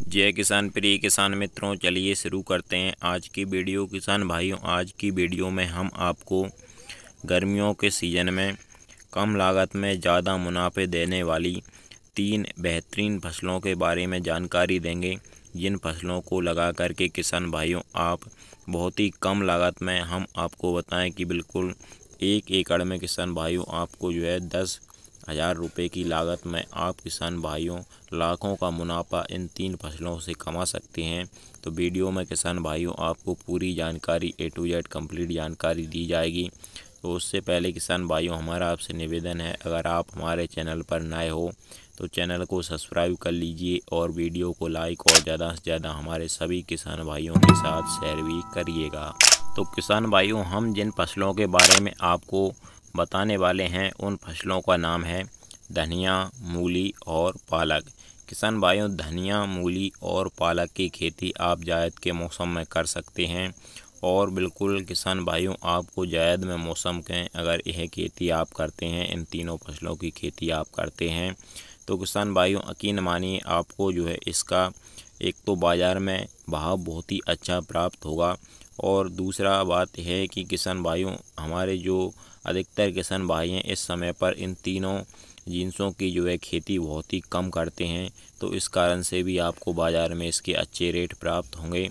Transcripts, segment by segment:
जय किसान प्रिय किसान मित्रों, चलिए शुरू करते हैं आज की वीडियो। किसान भाइयों, आज की वीडियो में हम आपको गर्मियों के सीज़न में कम लागत में ज़्यादा मुनाफे देने वाली 3 बेहतरीन फसलों के बारे में जानकारी देंगे, जिन फसलों को लगा करके किसान भाइयों आप बहुत ही कम लागत में हम आपको बताएं कि बिल्कुल 1 एकड़ में किसान भाइयों आपको 10,000 रुपये की लागत में आप किसान भाइयों लाखों का मुनाफा इन 3 फसलों से कमा सकते हैं। तो वीडियो में किसान भाइयों आपको पूरी जानकारी A to Z कंप्लीट जानकारी दी जाएगी। तो उससे पहले किसान भाइयों हमारा आपसे निवेदन है, अगर आप हमारे चैनल पर नए हो तो चैनल को सब्सक्राइब कर लीजिए और वीडियो को लाइक और ज़्यादा से ज़्यादा हमारे सभी किसान भाइयों के साथ शेयर भी करिएगा। तो किसान भाइयों, हम जिन फसलों के बारे में आपको बताने वाले हैं उन फसलों का नाम है धनिया, मूली और पालक। किसान भाइयों, धनिया, मूली और पालक की खेती आप जायद के मौसम में कर सकते हैं और बिल्कुल किसान भाइयों आपको जायद में मौसम के अगर यह खेती आप करते हैं, इन तीनों फसलों की खेती आप करते हैं तो किसान भाइयों यकीन मानिए आपको इसका एक तो बाज़ार में भाव बहुत ही अच्छा प्राप्त होगा और दूसरा बात यह है कि किसान भाइयों हमारे जो अधिकतर किसान भाई हैं इस समय पर इन तीनों जिन्सों की खेती बहुत ही कम करते हैं, तो इस कारण से भी आपको बाज़ार में इसके अच्छे रेट प्राप्त होंगे।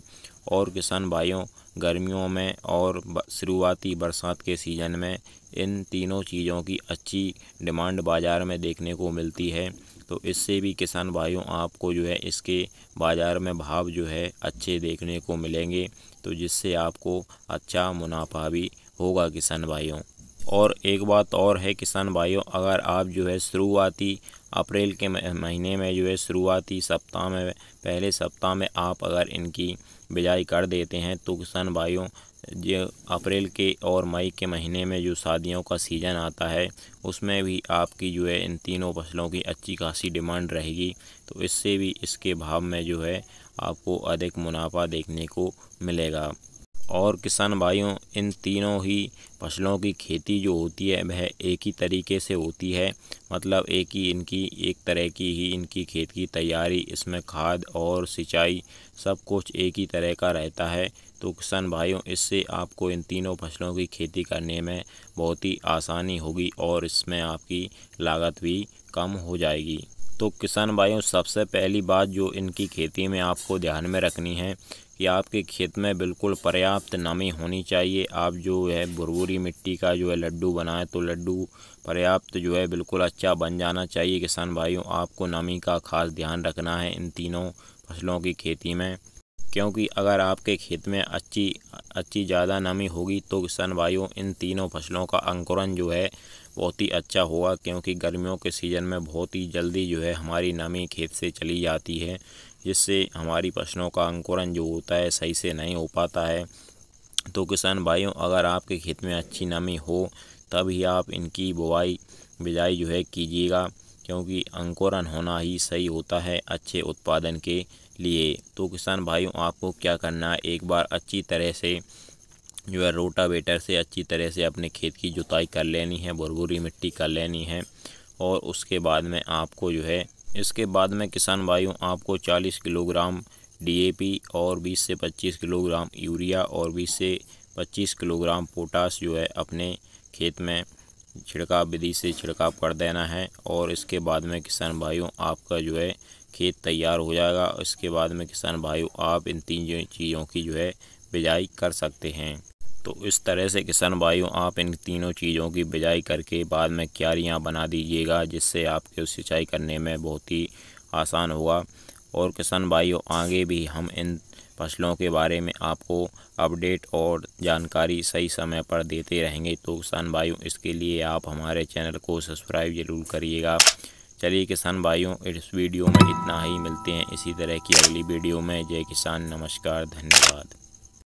और किसान भाइयों गर्मियों में और शुरुआती बरसात के सीज़न में इन तीनों चीज़ों की अच्छी डिमांड बाज़ार में देखने को मिलती है, तो इससे भी किसान भाइयों आपको इसके बाज़ार में भाव अच्छे देखने को मिलेंगे, तो जिससे आपको अच्छा मुनाफा भी होगा किसान भाइयों। और एक बात और है किसान भाइयों, अगर आप शुरुआती अप्रैल के महीने में शुरुआती सप्ताह में पहले सप्ताह में आप अगर इनकी बिजाई कर देते हैं तो किसान भाइयों जो अप्रैल के और मई के महीने में जो शादियों का सीज़न आता है उसमें भी आपकी इन तीनों फसलों की अच्छी खासी डिमांड रहेगी, तो इससे भी इसके भाव में आपको अधिक मुनाफा देखने को मिलेगा। और किसान भाइयों इन तीनों ही फसलों की खेती जो होती है वह एक ही तरीके से होती है, मतलब एक तरह की ही इनकी खेत की तैयारी, इसमें खाद और सिंचाई सब कुछ एक ही तरह का रहता है। तो किसान भाइयों इससे आपको इन तीनों फसलों की खेती करने में बहुत ही आसानी होगी और इसमें आपकी लागत भी कम हो जाएगी। तो किसान भाइयों सबसे पहली बात जो इनकी खेती में आपको ध्यान में रखनी है कि आपके खेत में बिल्कुल पर्याप्त नमी होनी चाहिए। आप भुरभुरी मिट्टी का लड्डू बनाए तो लड्डू पर्याप्त बिल्कुल अच्छा बन जाना चाहिए। किसान भाइयों आपको नमी का खास ध्यान रखना है इन तीनों फसलों की खेती में, क्योंकि अगर आपके खेत में अच्छी ज़्यादा नमी होगी तो किसान भाइयों इन तीनों फसलों का अंकुरन बहुत ही अच्छा होगा, क्योंकि गर्मियों के सीज़न में बहुत ही जल्दी हमारी नमी खेत से चली जाती है, जिससे हमारी फसलों का अंकुरन जो होता है सही से नहीं हो पाता है। तो किसान भाइयों अगर आपके खेत में अच्छी नमी हो तभी आप इनकी बिजाई कीजिएगा, क्योंकि अंकुरन होना ही सही होता है अच्छे उत्पादन के लिए। तो किसान भाइयों आपको क्या करना है, एक बार अच्छी तरह से रोटावेटर से अच्छी तरह से अपने खेत की जुताई कर लेनी है, भुरभुरी मिट्टी कर लेनी है और उसके बाद में आपको इसके बाद में किसान भाइयों आपको 40 किलोग्राम DAP और 20 से 25 किलोग्राम यूरिया और 20 से 25 किलोग्राम पोटाश अपने खेत में छिड़काव विधि से छिड़काव कर देना है। और इसके बाद में किसान भाइयों आपका खेत तैयार हो जाएगा। इसके बाद में किसान भाइयों आप इन 3 चीज़ों की बिजाई कर सकते हैं। तो इस तरह से किसान भाइयों आप इन तीनों चीज़ों की बिजाई करके बाद में क्यारियाँ बना दीजिएगा, जिससे आपके सिंचाई करने में बहुत ही आसान होगा। और किसान भाइयों आगे भी हम इन फसलों के बारे में आपको अपडेट और जानकारी सही समय पर देते रहेंगे। तो किसान भाइयों इसके लिए आप हमारे चैनल को सब्सक्राइब ज़रूर करिएगा। चलिए किसान भाइयों इस वीडियो में इतना ही, मिलते हैं इसी तरह की अगली वीडियो में। जय किसान, नमस्कार, धन्यवाद।